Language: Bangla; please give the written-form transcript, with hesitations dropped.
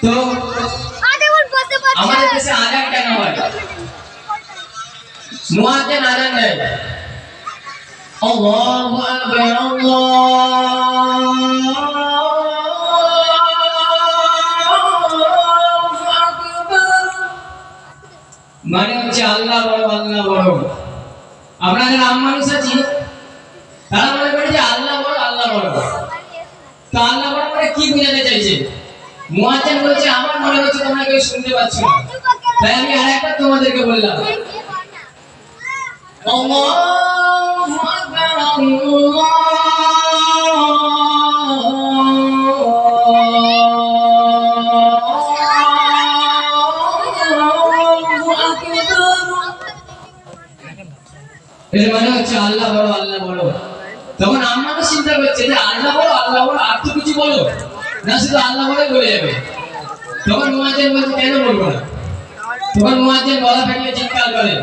তো আমাদের দেশে আজান কেন হয়? মুয়াজ্জিন আজান দেয়, আল্লাহু আকবার আল্লাহু আকবার, মানে হচ্ছে আল্লাহ বড় আল্লাহ বড়। আমরা যারা আম মানুষ আছি তারা মনে করি যে আল্লাহ বড় আল্লাহ বড়। তো আল্লাহ বড় মানে কি বোঝাতে চাইছে? মুয়াজ্জিন বলছে আমার মনে হচ্ছে তোমরা কেউ শুনতে পাচ্ছ না, তাই আমি আরেকবার তোমাদেরকে বললাম, আল্লাহু আকবার আল্লাহু আকবার। এর মানে হচ্ছে আল্লাহ বড় আল্লাহ বড়। তখন আমরা চিন্তা করছি যে আল্লাহ বড় আর তো কিছু বলো না, শুধু আল্লাহ বড় বলে যাবে। তখন মুয়াজ্জিন বলছে কেন বলবো না? তখন মুয়াজ্জিন গলা ফাটিয়ে চিৎকার করে,